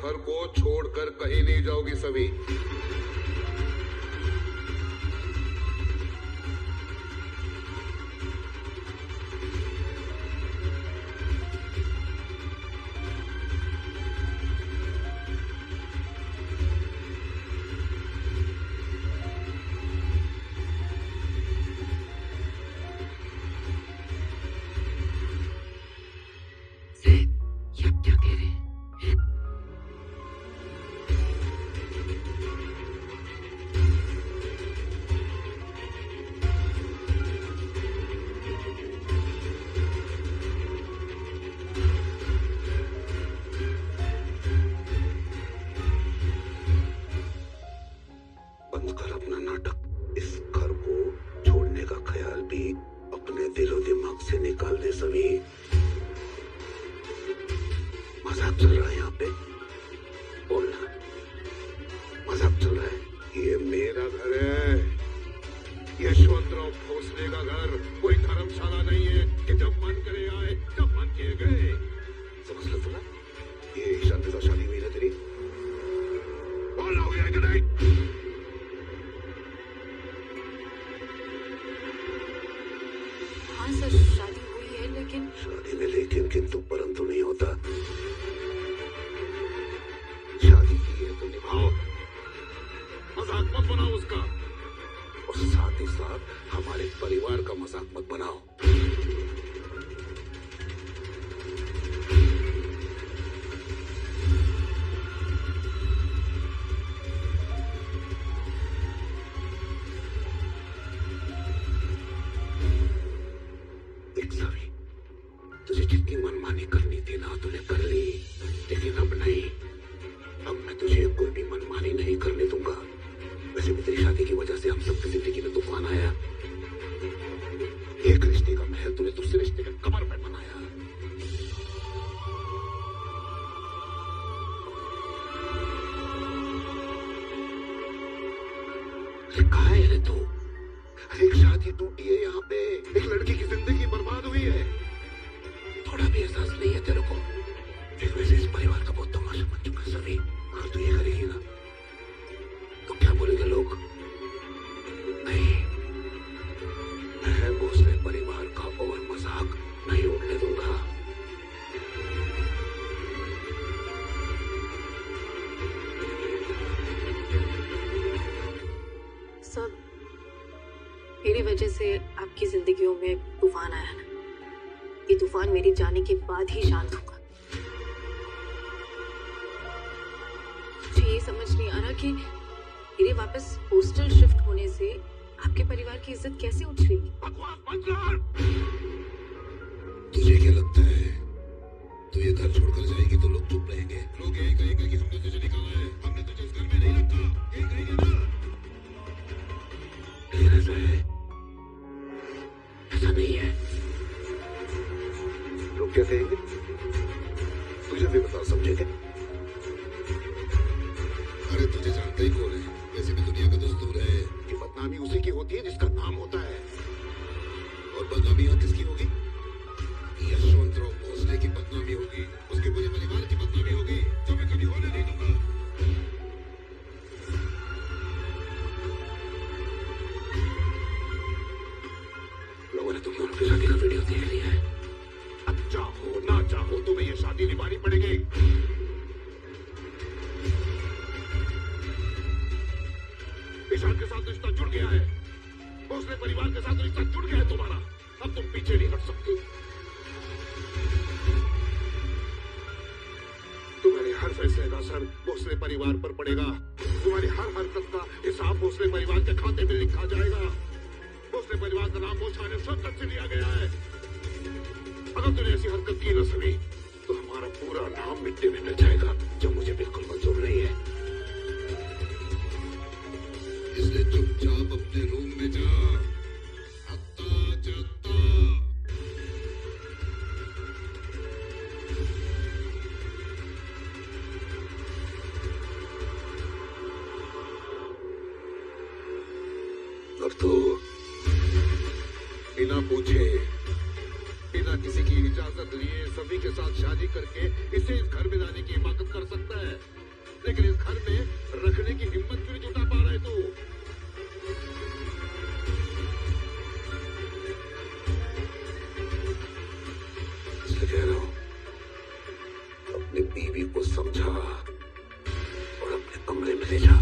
घर को छोड़कर कहीं नहीं जाओगी सभी। मेरी वजह से आपकी जिंदगियों में तूफान आया ना, ये तूफान मेरी जाने के बाद ही शांत होगा। मुझे ये समझ नहीं आ रहा कि मेरे वापस हॉस्टल शिफ्ट होने से आपके परिवार की इज्जत कैसे उछलेगी। तुझे क्या लगता है तू ये घर छोड़कर जाएगी तो लोग चुप रहेंगे? लोग यही कहेंगे कि हमने तुझे निकाला है, हमने तुझे इस घर में नहीं रखा, यही कहेंगे ना? ऐसा है, ऐसा नहीं है। लोग क्या कहेंगे तुझे भी बता, समझेंगे? अरे तुझे जानता ही कौन है, वैसे भी दुनिया का दस्तूर है कि बदनामी उसी की होती है जिसका नाम होता है। और बदनामी यहाँ किसकी होगी? यशवंतराव भोसले की बदनामी होगी, उसके पूरे परिवार की बदनामी होगी, जो मैं कभी होने नहीं दूंगा। लोगों ने तुम्हें उनकी शादी का वीडियो देख लिया है। अब चाहो ना चाहो तुम्हें ये शादी निभानी पड़ेगी। ईशान के साथ रिश्ता जुड़ गया है, भोसले परिवार के साथ रिश्ता जुड़ गया है तुम्हारा। अब तुम पीछे नहीं हट सकती। तुम्हारे हर फैसले का असर भोसले परिवार पर पड़ेगा। तुम्हारी हर हरकत का हिसाब भोसले परिवार के खाते में लिखा जाएगा। भोसले परिवार का नाम भोसले शब्द से लिया गया है। अगर तूने ऐसी हरकत की ना सभी, तो हमारा पूरा नाम मिट्टी में मिल जाएगा, जो मुझे बिल्कुल मंजूर नहीं है। इसलिए चुपचाप अपने रूम में जा। अब तो बिना पूछे, बिना किसी की इजाजत लिए सभी के साथ शादी करके इसे इस घर में लाने की हिमाकत कर सकता है। लेकिन इस घर में रखने की हिम्मत क्यों नहीं जुटा पा रहे तू? इसलिए कह रहा हूं, अपनी बीवी को समझा और अपने कमरे में ले जा।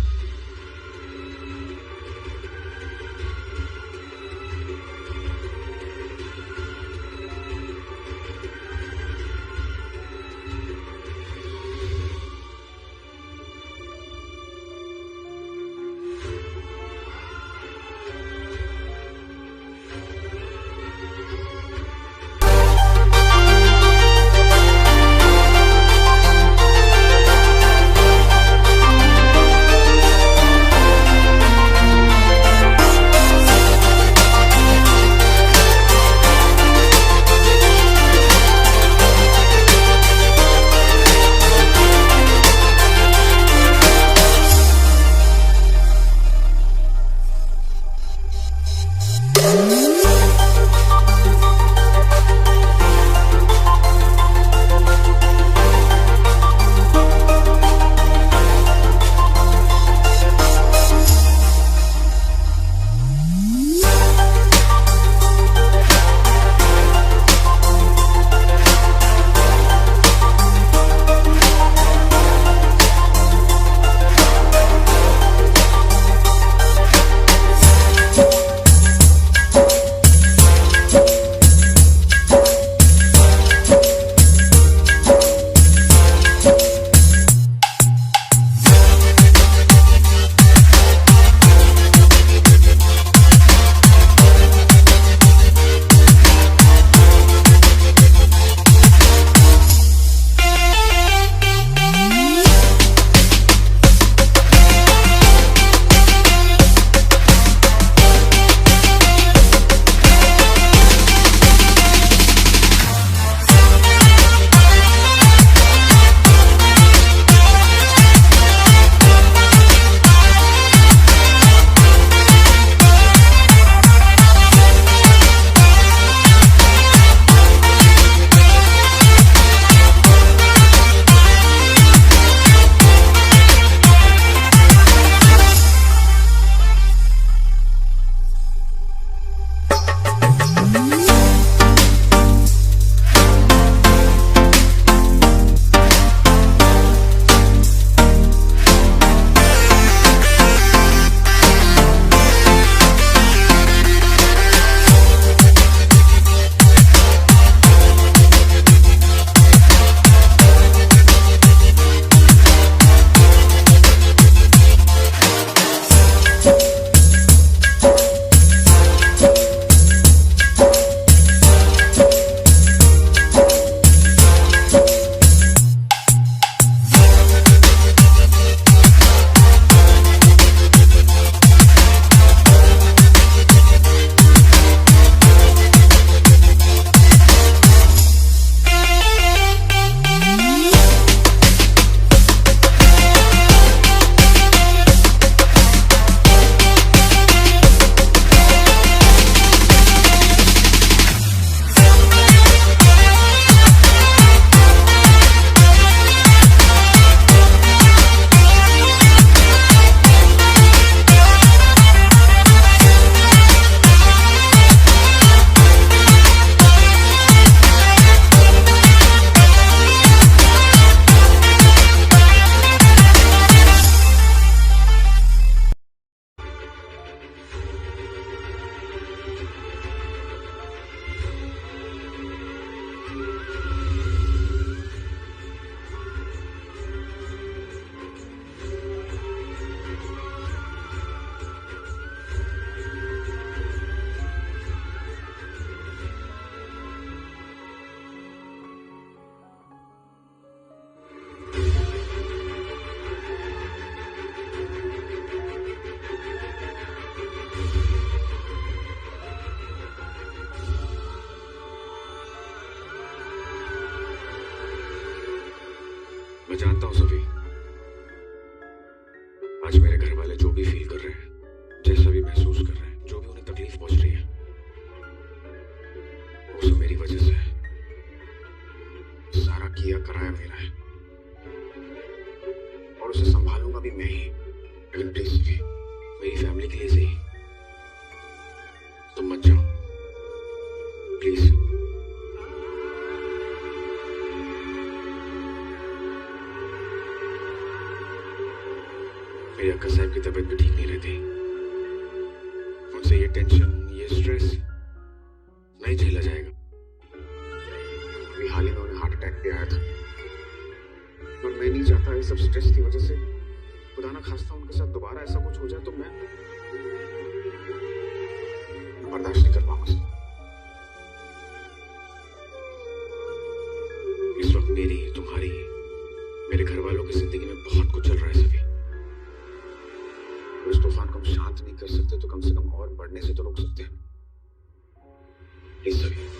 मैं जानता हूँ सभी, आज मेरे घर वाले जो भी फील कर रहे हैं, जैसा भी महसूस कर रहे हैं, जो भी उन्हें तकलीफ पहुंच रही है, वो सब मेरी वजह से है। सारा किया कराया मेरा है और उसे संभाल भी मैं ही, लेकिन प्लीज सभी, मेरी फैमिली के लिए सही तुम मत जाओ प्लीज। मेरे अक्का साहब की तबीयत भी ठीक नहीं रहती, उनसे ये टेंशन, ये स्ट्रेस नहीं झेला जाएगा। अभी हाल ही में उन्हें हार्ट अटैक भी आया था और मैं नहीं चाहता ये सब स्ट्रेस की वजह से खुदा ना खास्ता उनके साथ दोबारा ऐसा कुछ हो जाए तो मैं बर्दाश्त नहीं कर पाऊंगा। इस वक्त मेरी, तुम्हारी, मेरे घर वालों की जिंदगी में बहुत कुछ चल रहा है सभी। इस तूफान को हम शांत नहीं कर सकते तो कम से कम और बढ़ने से तो रोक सकते हैं। प्लीज सभी।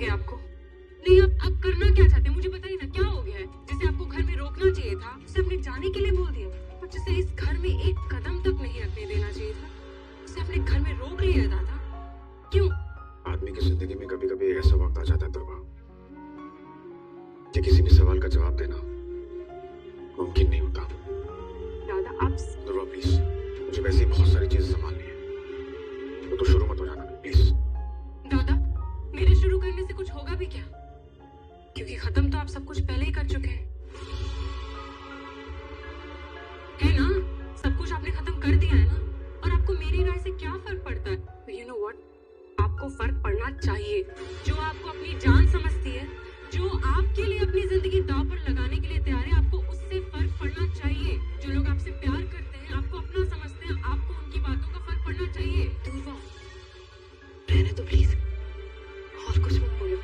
आपको नहीं, आप करना क्या चाहते हैं मुझे बताइए ना, क्या हो गया है? जिसे आपको घर में रोकना चाहिए था उसे अपने जाने के लिए बोल दिया, और जिसे इस घर में एक कदम तक नहीं रखने देना चाहिए था उसे अपने घर में रोक लिया दादा। क्यों? आदमी की जिंदगी में कभी कभी ऐसा वक्त आ जाता है दुर्वा कि किसी भी सवाल का जवाब देना मुमकिन नहीं होता। दादा आप दुर्वा प्लीज, मुझे वैसे ही बहुत सारी चीजें संभालनी है तो शुरू मत हो जाना प्लीज। दादा मेरे शुरू करने से कुछ होगा भी क्या? क्योंकि खत्म तो आप सब कुछ पहले ही कर चुके हैं, है ना? सब कुछ आपने खत्म कर दिया है ना, और आपको मेरी राय से क्या फर्क पड़ता है? यू नो व्हाट, आपको फर्क पड़ना चाहिए। जो आपको अपनी जान समझती है, जो आपके लिए अपनी जिंदगी दांव पर लगाने के लिए तैयार है, आपको उससे फर्क पड़ना चाहिए। जो लोग आपसे प्यार करते हैं, आपको अपना समझते हैं, आपको उनकी बातों का फर्क पड़ना चाहिए। दूर रहने तो प्लीज, और कुछ मत बोलो।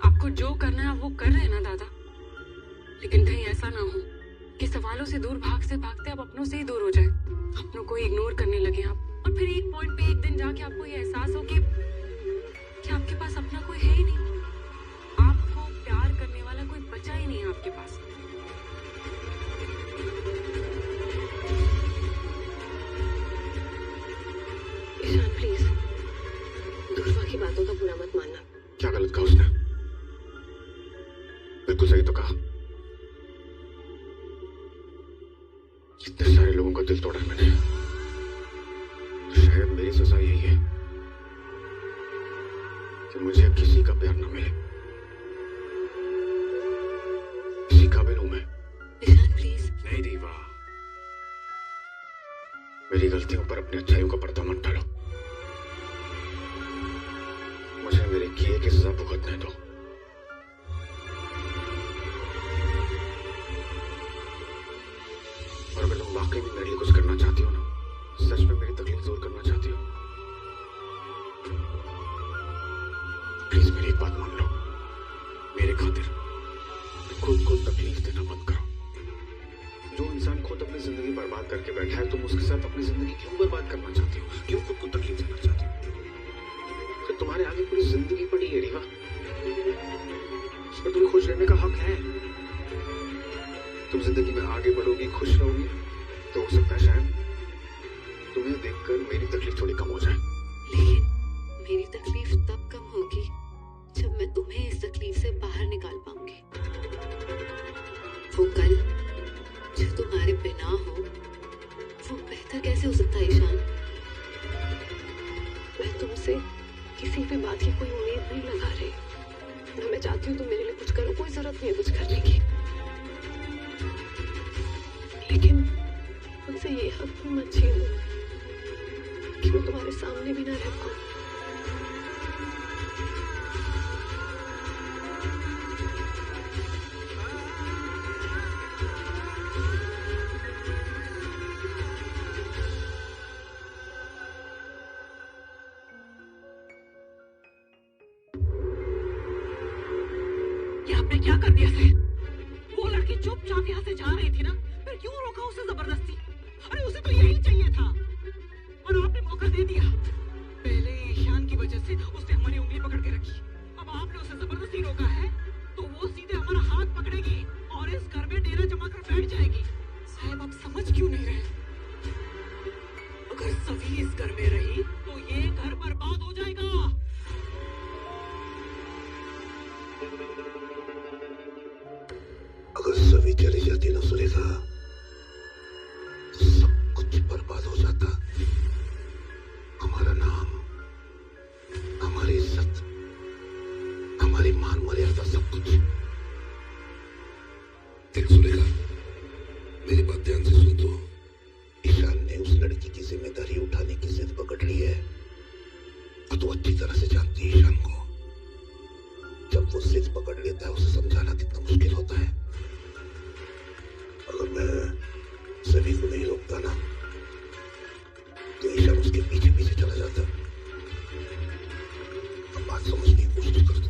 आपको जो करना है वो कर रहे हैं ना दादा, लेकिन कहीं ऐसा ना हो कि सवालों से दूर भागते भागते आप अपनों से ही दूर हो जाए, अपनों को इग्नोर करने लगे आप, और फिर एक पॉइंट पे एक दिन जाके आपको ये एहसास हो कि आपके पास अपना कोई है ही नहीं, आपको प्यार करने वाला कोई बचा ही नहीं है आपके पास। ईशान प्लीज, दुर्वा की बातों का बुरा मत मानना। क्या गलत कहा उसने? बिल्कुल सही तो कहा। इतने सारे लोगों का दिल तोड़ा मैंने, तो शायद मेरी सजा यही है कि मुझे किसी का प्यार न मिले। किसी काबिल हूं मैं। ईशान प्लीज। नहीं दीवा, मेरी गलतियों पर अपनी अच्छाइयों का पर्दा मत डालो। मुझे मेरे किए की सजा भुगतने दो। और अगर तुम वाकई में मेरे लिए कुछ करना चाहती हो ना, सच में मेरी तकलीफ दूर करना चाहती हो, प्लीज मेरी एक बात मान लो। मेरे खातिर खुद को तकलीफ देना बंद करो। जो इंसान खुद अपनी जिंदगी बर्बाद करके बैठा है, तुम उसके साथ अपनी जिंदगी क्यों बर्बाद करना चाहती हो? क्यों खुद को तकलीफ देना चाहती हो? फिर तुम्हारे आगे पूरी जिंदगी पड़ी है रीवा, उसमें तुम्हें खुश रहने का हक है। तुम जिंदगी में आगे बढ़ोगी, खुश रहोगी, तो हो सकता है शायद तुम्हें देखकर मेरी तकलीफ थोड़ी कम हो जाए। लेकिन मेरी तकलीफ तब कम होगी जब मैं तुम्हें इस तकलीफ से बाहर निकाल पाऊंगी। वो कल जो तुम्हारे बिना हो, वो बेहतर कैसे हो सकता है ईशान? मैं तुमसे किसी भी बात की कोई उम्मीद नहीं लगा रही, ना मैं चाहती हूँ तुम मेरे लिए कुछ करो, कोई जरूरत नहीं है कुछ करने की, लेकिन मुझसे ये हक भी मत छीनो कि मैं तुम्हारे सामने भी ना रह पाऊं। आपने क्या कर दिया से? वो लड़की चुपचाप यहाँ से जा रही थी ना, फिर क्यों रोका उसे जबरदस्ती? अरे उसे तो यही चाहिए था और आपने मौका दे दिया। पहले ईशान की वजह से उसने हमारी उंगली पकड़ के रखी, अब आपने उसे जबरदस्ती रोका है तो वो सीधे हमारा हाथ पकड़ेगी और इस घर में डेरा जमा कर बैठ जाएगी। साहब आप समझ क्यों नहीं रहे? अगर सभी इस घर में रही तो ये घर बर्बाद हो जाएगा। अगर सभी चली जाती ना सुरेखा, तो सब कुछ बर्बाद हो जाता। हमारा नाम, हमारी इज्जत, हमारी मान मर्यादा, सब कुछ। देख सुरेखा, मेरी बात ध्यान से सुन। तो ईशान ने उस लड़की की जिम्मेदारी उठाने की जिद पकड़ ली है और तू अच्छी तरह से जानती है ईशान को। जब वो जिद पकड़ लेता है उसे समझाना कितना मुश्किल होता है। अगर मैं सभी को नहीं रोकता ना तो ईशान उसके पीछे पीछे चला जाता। अब बात समझने की कोशिश कर। दो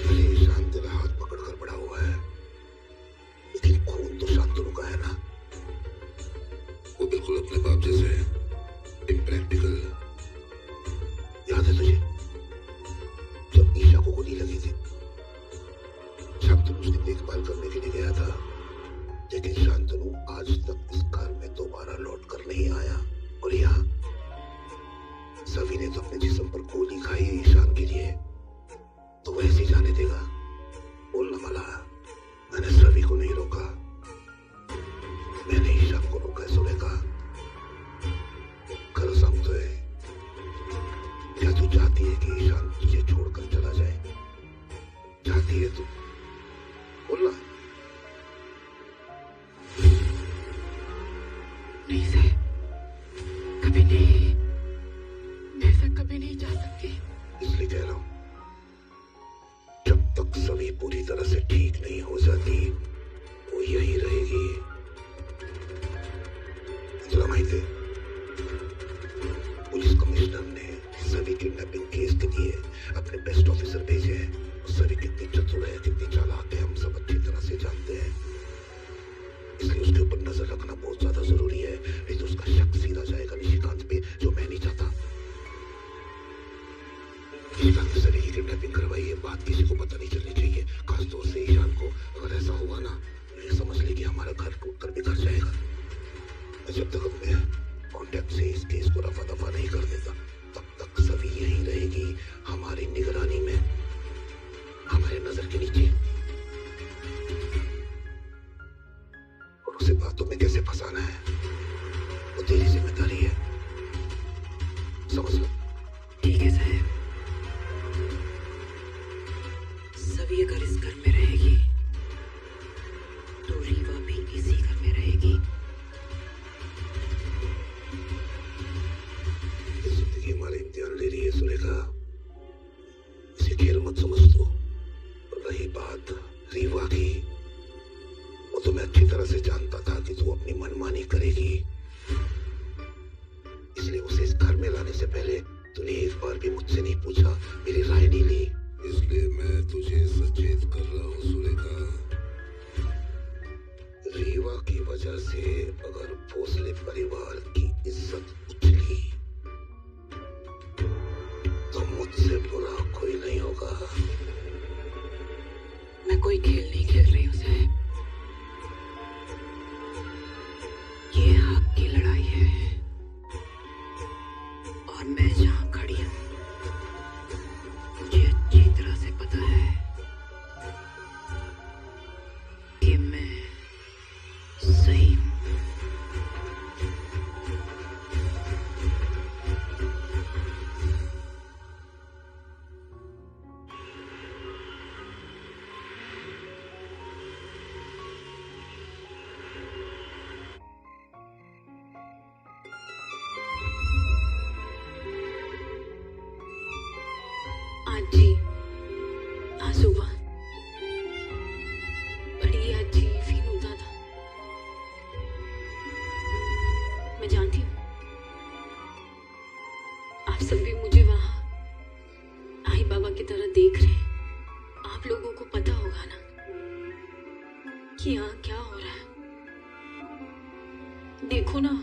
भले ईशान तेरा हाथ पकड़कर बड़ा हुआ है, लेकिन खून तो शांतनु का है ना। वो बिल्कुल अपने बाप जैसे इम्प्रैक्टिकल। याद है तुझे जब ईशा को गोली लगी थी? शांतनु उसकी देखभाल करने के लिए गया था, लेकिन शांतनु आज तक इस घर में दोबारा लौट कर नहीं आया। और यहाँ सभी ने तो अपने जिस्म पर गोली खाई है ईशान के लिए, तो वैसे ही जाने देगा? बोलना वाला, मैंने सभी को नहीं रोका, मैंने ईशान को रोका है। सुरेखा खरं सांगतोय, क्या तू चाहती है कि ईशान तुझे छोड़कर चला जाए? चाहती है तू? बोलना। नहीं सर, कभी नहीं, मैं ऐसा कभी नहीं जा सकती। इसलिए कह रहा हूं, जब तक सभी पूरी तरह से ठीक नहीं हो जाती वो यही रहेगी। चला माहिती, पुलिस कमिश्नर ने सभी किडनैपिंग केस के लिए अपने बेस्ट ऑफिसर भेजे हैं। सभी कितनी चतुर है, कितनी चालाक है, हम सब अच्छी तरह से जानते हैं। इसलिए उसके ऊपर नजर रखना बहुत ज्यादा जरूरी है, नहीं तो उसका शक सीधा जाएगा निशिकांत पे, जो मैं नहीं चाहता। निशिकांत ने सभी की किडनैपिंग करवाई है, बात किसी को पता नहीं चलनी चाहिए, खासतौर से ईशान को। अगर ऐसा हुआ ना, ये समझ ले कि हमारा घर टूट कर बिखर जाएगा। जब तक अपने कॉन्टैक्ट से इस केस को रफा दफा नहीं कर देता, तब तक सभी यहीं रहेगी, हमारी निगरानी में, हमारे नजर के नीचे। और उसे बातों में कैसे फंसाना है वो तेरी जिम्मेदारी है, समझ लो। ठीक है साहब, सभी अगर इस घर में रहेगी तो रीवा भी इसी घर में रहेगी। जिंदगी हमारे इम्तिहान ले रही है सुरेखा, इसे खेल मत समझ दो। रही बात रीवा की, वो तो मैं अच्छी तरह से जानता था कि तू अपनी मनमानी करेगी, इसलिए उसे इस घर में लाने से पहले तूने एक बार भी मुझसे नहीं पूछा, मेरी राय नहीं ली। इसलिए मैं तुझे सचेत कर रहा हूँ सुरेखा। रीवा की वजह से अगर भोसले परिवार की इज्जत उछली तो मुझसे बुरा कोई नहीं होगा। मैं कोई खेल नहीं खेल रही हूँ साहब, ये हक की लड़ाई है और मैं जहाँ खड़ी हूँ मुझे अच्छी तरह से पता है कि मैं सही हूँ। आज जी, आज सुबह बड़ी अजीब फील होता था। मैं जानती हूँ आप सब भी मुझे वहां आई बाबा की तरह देख रहे हैं। आप लोगों को पता होगा ना कि यहाँ क्या हो रहा है। देखो ना,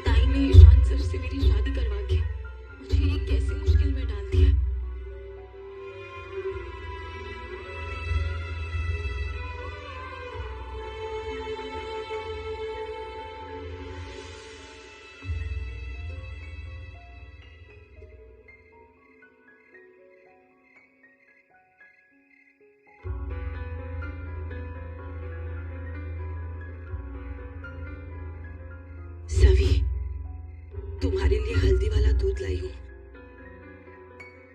ताई ने ईशान सर से मेरी शादी करवा के मुझे एक कैसी मुश्किल में डाल दिया। सभी, तुम्हारे लिए हल्दी वाला दूध लाई हूँ,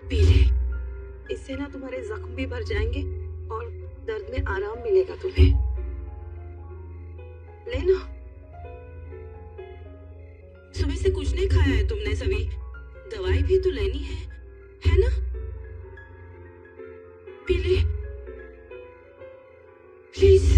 पी ले। इससे ना तुम्हारे जख्म भी भर जाएंगे और दर्द में आराम मिलेगा तुम्हें। लेना। सुबह से कुछ नहीं खाया है तुमने सभी, दवाई भी तो लेनी है ना? पी ले प्लीज।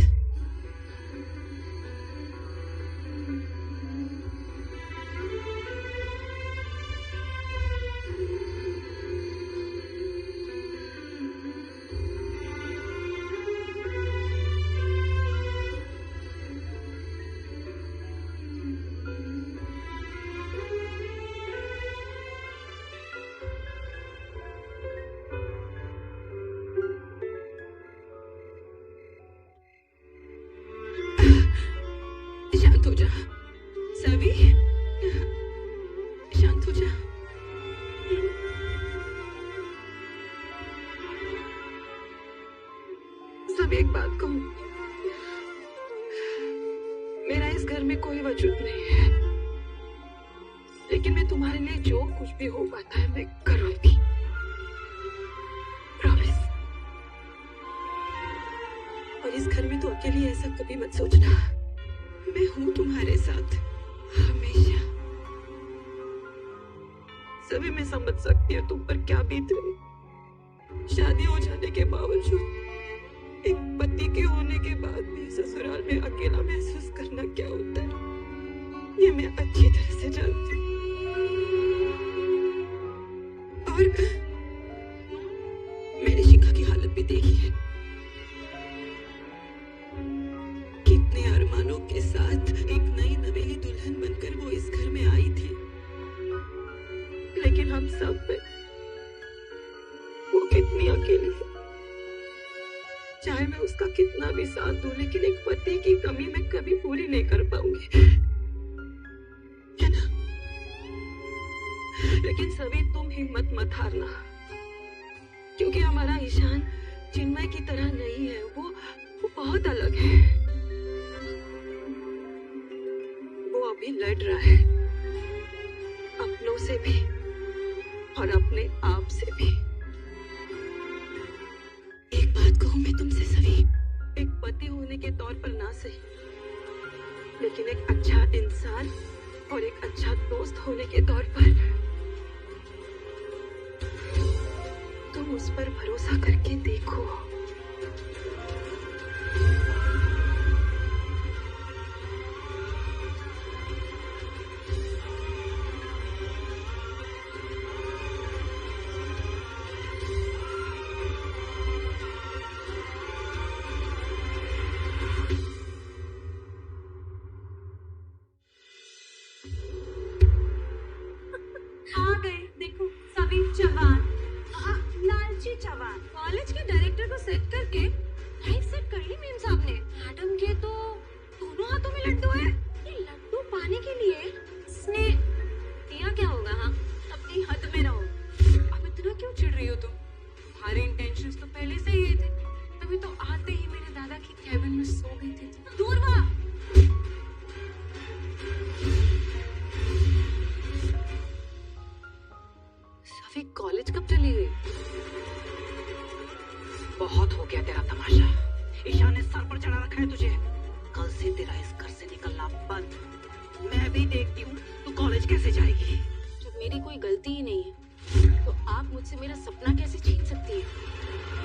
शांत हो जा सभी, शांत हो जा। सभी, एक बात कहूं, मेरा इस घर में कोई वजूद नहीं है, लेकिन मैं तुम्हारे लिए जो कुछ भी हो पाता है मैं करूंगी, प्रॉमिस। और इस घर में तो अकेली ऐसा कभी मत सोचना, मैं हूं तुम्हारे साथ हमेशा। सभी मैं समझ सकती हूँ तुम पर क्या बीत रही। शादी हो जाने के बावजूद, एक पति के होने के बाद भी ससुराल में अकेला महसूस करना क्या होता है, ये मैं अच्छी तरह से जानती हूँ। और मैंने शिखा की हालत भी देखी है, कितने अरमानों के साथ एक नई नवेली दुल्हन बनकर वो इस घर में आई थी, लेकिन हम सब में वो कितनी अकेली है। चाहे मैं उसका कितना भी साथ दूं, लेकिन एक पति की कमी मैं कभी पूरी नहीं कर पाऊंगी, है ना? लेकिन सभी तुम हिम्मत मत हारना, क्योंकि हमारा ईशान चिन्मय की तरह नहीं है, वो बहुत अलग है। वो अभी लड़ रहा है अपनों से भी और अपने आप से भी। एक बात कहूं मैं तुमसे सभी, एक पति होने के तौर पर ना सही, लेकिन एक अच्छा इंसान और एक अच्छा दोस्त होने के तौर पर तुम उस पर भरोसा करके देखो। आ गए, देखो सभी जवान, लालची जवान। कॉलेज के डायरेक्टर को सेट करके लाइफ सेट कर ली मेम साहब ने। मैडम के तो दोनों हाथों में लड्डू है। ये लड्डू पाने के लिए इसने दिया क्या होगा? हाँ, अपनी हद में रहो। अब इतना क्यों चिढ़ रही हो तुम? तुम्हारे इंटेंशंस तो पहले से ही थे, तभी तो आते ही मेरे दादा की कैबिन में सो गई थी। दूर वहाँ। सभी कॉलेज कब चली गई? बहुत हो गया तेरा तमाशा। ईशान ने सर पर चढ़ा रखा है तुझे। कल से तेरा इस घर से निकलना बंद। मैं भी देखती हूँ तू कॉलेज कैसे जाएगी। जब मेरी कोई गलती ही नहीं है तो आप मुझसे मेरा सपना कैसे छीन सकती है?